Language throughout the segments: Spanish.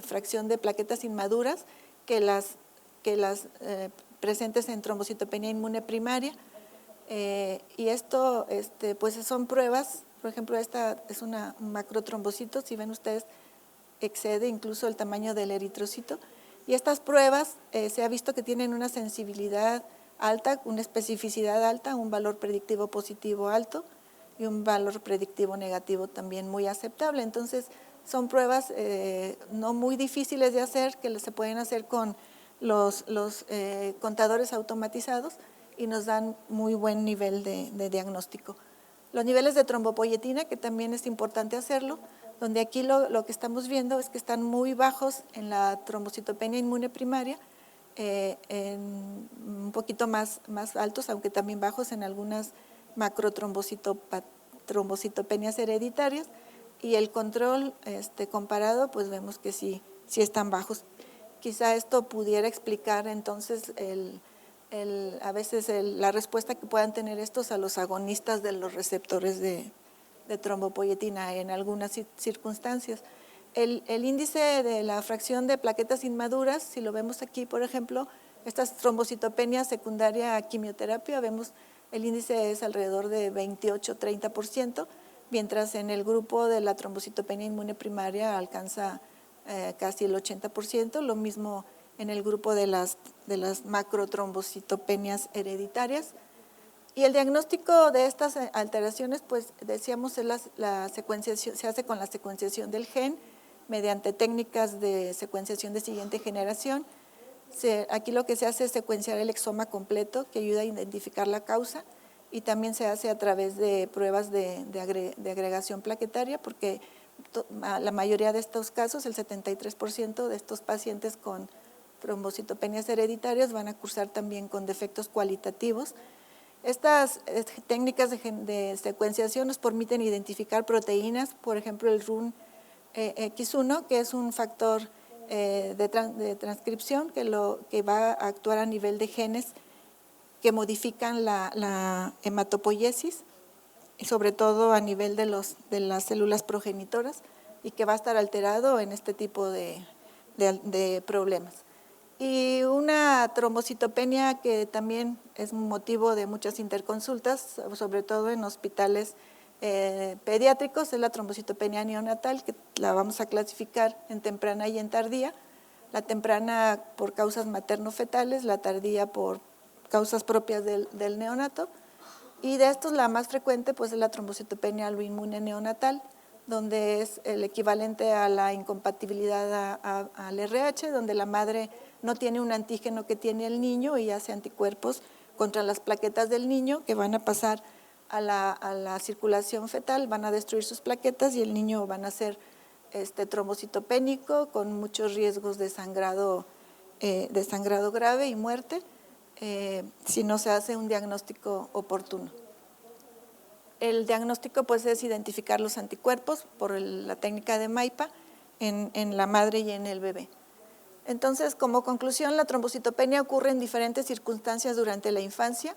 fracción de plaquetas inmaduras que las presentes en trombocitopenia inmune primaria. Y esto pues son pruebas, por ejemplo, esta es un macrotrombocito, si ven ustedes, excede incluso el tamaño del eritrocito. Y estas pruebas se ha visto que tienen una sensibilidad alta, una especificidad alta, un valor predictivo positivo alto y un valor predictivo negativo también muy aceptable. Entonces, son pruebas no muy difíciles de hacer, que se pueden hacer con los contadores automatizados y nos dan muy buen nivel de diagnóstico. Los niveles de trombopoyetina, que también es importante hacerlo, donde aquí lo que estamos viendo es que están muy bajos en la trombocitopenia inmune primaria, un poquito más altos, aunque también bajos en algunas macrotrombocitopenias hereditarias, y el control comparado, pues vemos que sí están bajos. Quizá esto pudiera explicar entonces a veces la respuesta que puedan tener estos a los agonistas de los receptores de trombopoyetina en algunas circunstancias. El índice de la fracción de plaquetas inmaduras, si lo vemos aquí, por ejemplo, estas trombocitopenia secundaria a quimioterapia, vemos el índice es alrededor de 28-30%, mientras en el grupo de la trombocitopenia inmune primaria alcanza casi el 80%, lo mismo en el grupo de las macrotrombocitopenias hereditarias. Y el diagnóstico de estas alteraciones, pues decíamos, la secuenciación, se hace con la secuenciación del gen mediante técnicas de secuenciación de siguiente generación. Aquí lo que se hace es secuenciar el exoma completo, que ayuda a identificar la causa, y también se hace a través de pruebas de agregación plaquetaria, porque la mayoría de estos casos, el 73% de estos pacientes con trombocitopenias hereditarias van a cursar también con defectos cualitativos. Estas técnicas de secuenciación nos permiten identificar proteínas, por ejemplo el RUNX1, que es un factor de transcripción que va a actuar a nivel de genes que modifican la hematopoiesis, y sobre todo a nivel de las células progenitoras, y que va a estar alterado en este tipo de problemas. Y una trombocitopenia que también es motivo de muchas interconsultas, sobre todo en hospitales pediátricos, es la trombocitopenia neonatal, que la vamos a clasificar en temprana y en tardía. La temprana por causas materno-fetales, la tardía por causas propias del neonato. Y de estos la más frecuente pues es la trombocitopenia alloinmune neonatal, donde es el equivalente a la incompatibilidad al RH, donde la madre no tiene un antígeno que tiene el niño y hace anticuerpos contra las plaquetas del niño que van a pasar a la circulación fetal, van a destruir sus plaquetas y el niño va a nacer trombocitopénico con muchos riesgos de sangrado grave y muerte si no se hace un diagnóstico oportuno. El diagnóstico pues es identificar los anticuerpos por la técnica de MAIPA en la madre y en el bebé. Entonces, como conclusión, la trombocitopenia ocurre en diferentes circunstancias durante la infancia.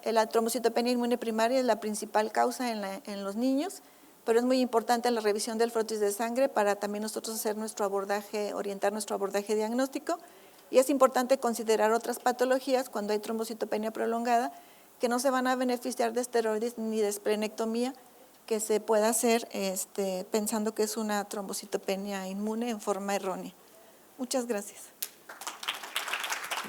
La trombocitopenia inmune primaria es la principal causa en los niños, pero es muy importante la revisión del frotis de sangre para también nosotros hacer orientar nuestro abordaje diagnóstico. Y es importante considerar otras patologías cuando hay trombocitopenia prolongada que no se van a beneficiar de esteroides ni de esplenectomía, que se pueda hacer pensando que es una trombocitopenia inmune en forma errónea. Muchas gracias.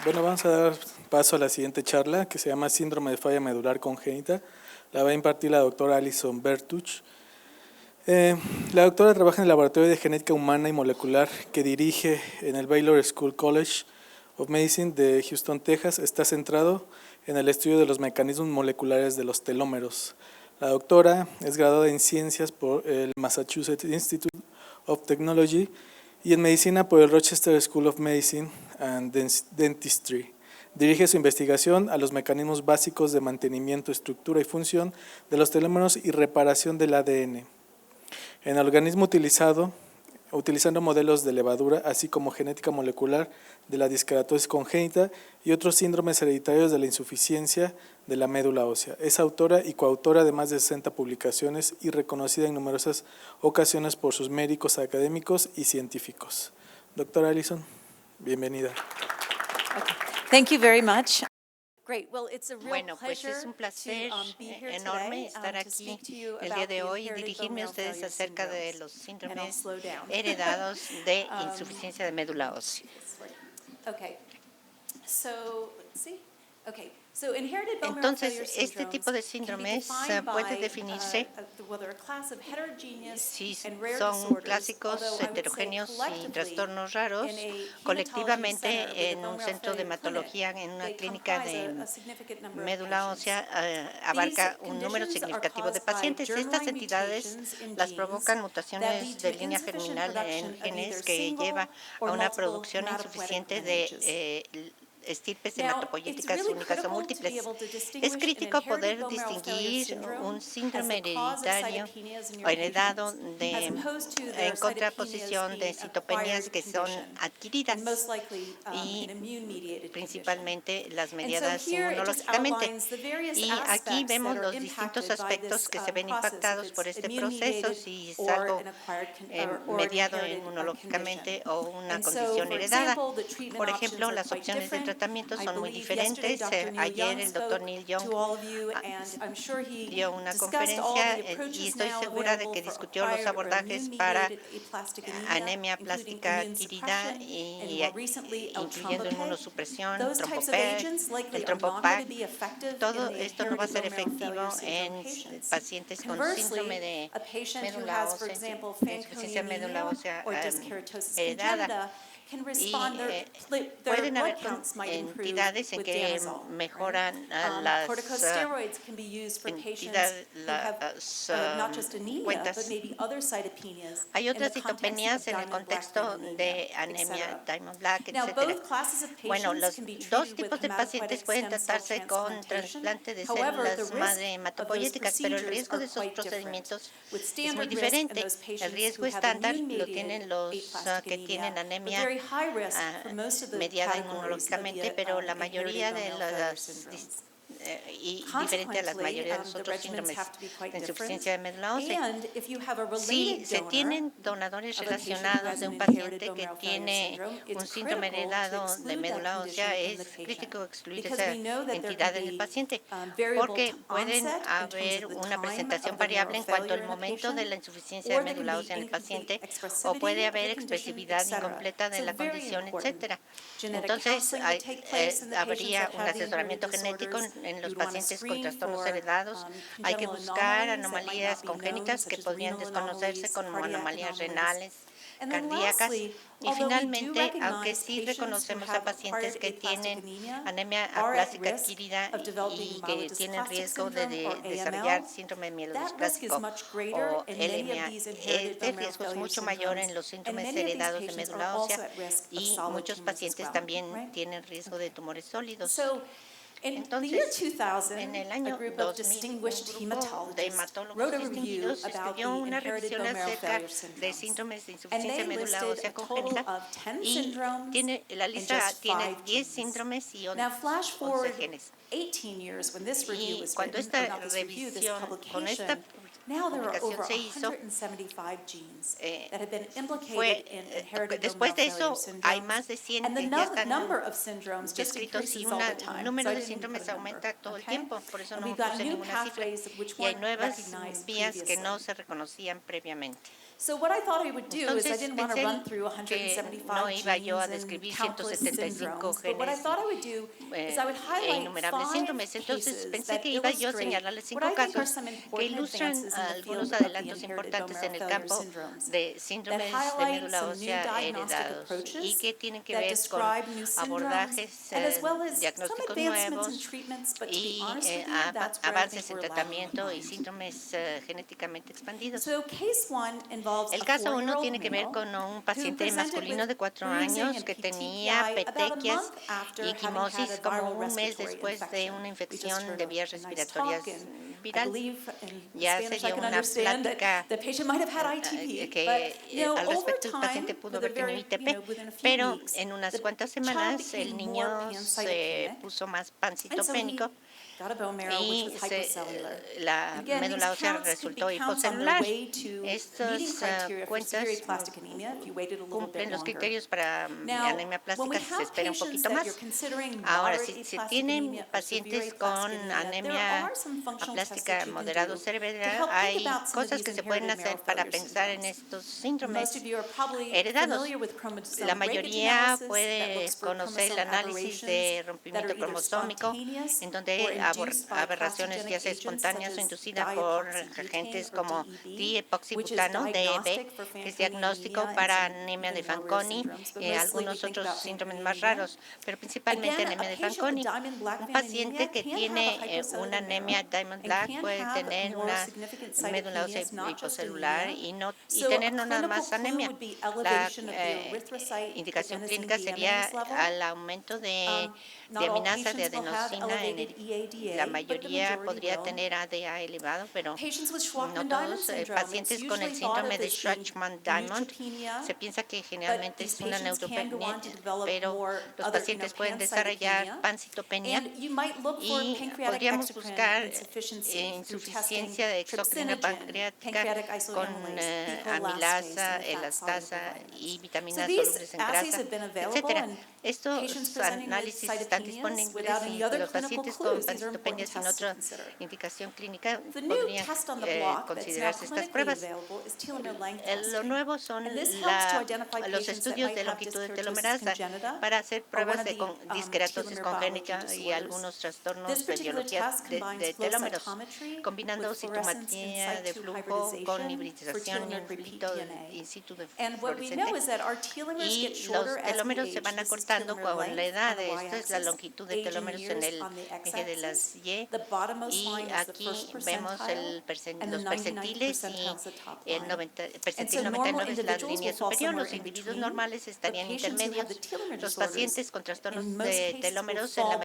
Bueno, vamos a dar paso a la siguiente charla, que se llama Síndrome de falla medular congénita. La va a impartir la doctora Alison Bertuch. La doctora trabaja en el Laboratorio de Genética Humana y Molecular que dirige en el Baylor School College of Medicine de Houston, Texas. Está centrado en el estudio de los mecanismos moleculares de los telómeros. La doctora es graduada en Ciencias por el Massachusetts Institute of Technology y en Medicina por el Rochester School of Medicine and Dentistry. Dirige su investigación a los mecanismos básicos de mantenimiento, estructura y función de los telómeros y reparación del ADN. En el organismo utilizando modelos de levadura, así como genética molecular de la diskeratosis congénita y otros síndromes hereditarios de la insuficiencia de la médula ósea. Es autora y coautora de más de 60 publicaciones y reconocida en numerosas ocasiones por sus méritos académicos y científicos. Doctora Allison, bienvenida. Okay. Thank you very much. Great. Well, it's a real Bueno, pues pleasure es un placer to be here enorme today, estar to aquí speak to you el día about de the hoy y inherited bone dirigirme a marrow ustedes failure acerca de syndromes. los And I'll síndromes slow down. heredados de insuficiencia de médula ósea. Okay. So, let's see. Okay. So inherited bone marrow failure Entonces, este tipo de síndromes puede definirse si son clásicos, heterogéneos y trastornos raros, colectivamente en un centro de hematología, en una clínica de médula ósea, abarca un número significativo de pacientes. Estas entidades las provocan mutaciones de línea germinal en genes que lleva a una producción insuficiente de estirpes hematopoyéticas únicas o múltiples. Es crítico poder distinguir un síndrome hereditario o heredado en contraposición de citopenias que son adquiridas y principalmente las mediadas inmunológicamente. Y aquí vemos los distintos aspectos que se ven impactados por este proceso, si es algo mediado inmunológicamente o una condición heredada. Por ejemplo, las opciones de tratamiento son muy diferentes. Ayer el doctor Neil Young dio una conferencia y estoy segura de que discutió los abordajes para anemia plástica adquirida, incluyendo inmunosupresión, el trombopac. Todo esto no va a ser efectivo en pacientes con síndrome de médula ósea, insuficiencia de médula ósea heredada. Y pueden haber entidades en que mejoran las cuentas. Hay otras citopenias en el contexto de anemia Diamond Black, etc. Bueno, los dos tipos de pacientes pueden tratarse con trasplante de células madre hematopoyéticas, pero el riesgo de esos procedimientos es muy diferente. El riesgo estándar lo tienen los que tienen anemia mediada inmunológicamente, pero la mayoría de las y diferente a la mayoría de los otros síndromes de insuficiencia de médula ósea. Si se tienen donadores relacionados de un paciente que tiene un síndrome heredado de médula ósea, es crítico excluir esa entidad en el paciente, porque pueden haber una presentación variable en cuanto al momento de la insuficiencia de médula ósea en el paciente, o puede haber expresividad incompleta de la condición, etcétera. Entonces, habría un asesoramiento genético en los pacientes con trastornos heredados. Hay que buscar anomalías congénitas que podrían desconocerse como anomalías renales, cardíacas. Y finalmente, aunque sí reconocemos a pacientes que tienen anemia aplásica adquirida y que tienen riesgo de desarrollar síndrome mielodisplásico o LMA, este riesgo es mucho mayor en los síndromes heredados de médula ósea y muchos pacientes también tienen riesgo de tumores sólidos. Entonces, en el año 2000, un grupo de hematólogos distinguidos escribió una revisión acerca de síndromes de insuficiencia de médula ósea congénita y la lista tiene 10 síndromes y 11 genes. Y cuando esta revisión, con esta publicación se hizo, después de eso hay más de 100 que ya están descritos y un número de síndromes aumenta todo el tiempo, por eso no puse ninguna cifra. Y hay nuevas vías que no se reconocían previamente. Entonces pensé que no iba yo a describir 175 genes e innumerables síndromes. Entonces pensé que iba yo a señalarles 5 casos que ilustran algunos adelantos importantes en el campo de síndromes de médula ósea heredados y que tienen que ver con abordajes diagnósticos nuevos y avances en tratamiento y síndromes genéticamente expandidos. El caso 1 tiene que ver con un paciente masculino de 4 años que tenía petequias y equimosis como un mes después de una infección de vías respiratorias viral. Ya se dio una plática que al respecto el paciente pudo haber tenido ITP, pero en unas cuantas semanas el niño se puso más pancitopénico y la médula ósea resultó hipocelular. Estas cuentas cumplen los criterios para anemia plástica si se espera un poquito más. Ahora, si se tienen pacientes con anemia plástica moderado cerebral, hay cosas que se pueden hacer para pensar en estos síndromes heredados. La mayoría puede conocer el análisis de rompimiento cromosómico, en donde hay aberraciones ya sea espontáneas o inducidas por agentes como diepoxibutano, DEB, que es diagnóstico para anemia de Fanconi y algunos otros síndromes más raros, pero principalmente anemia de Fanconi. Un paciente que tiene una anemia Diamond Black puede tener una médula ósea hipocelular y tener no nada más anemia. La indicación clínica sería al aumento de aminasa de adenosina. La mayoría podría tener ADA elevado, pero no todos. Pacientes con el síndrome de Shwachman-Diamond, se piensa que generalmente es una neutropenia, pero los pacientes pueden desarrollar pancitopenia y podríamos buscar insuficiencia de exocrina pancreática con amilasa, elastasa y vitaminas solubles en grasa, etcétera. Estos análisis están disponibles y los pacientes con pancitopenia sin otra indicación clínica podrían considerarse estas pruebas. Lo nuevo son los estudios de longitud de telomerasa para hacer pruebas de disqueratosis congénita y algunos trastornos de biología de telómeros, combinando citometría de flujo con hibridización in situ de fluorescente. Y los telómeros se van acortando con la edad. Esta es la longitud de telómeros en el eje de las Y. Y aquí vemos los percentiles y el percentil 99 es la línea superior. Los individuos normales estarían intermedios. Los pacientes con trastornos de telómeros en la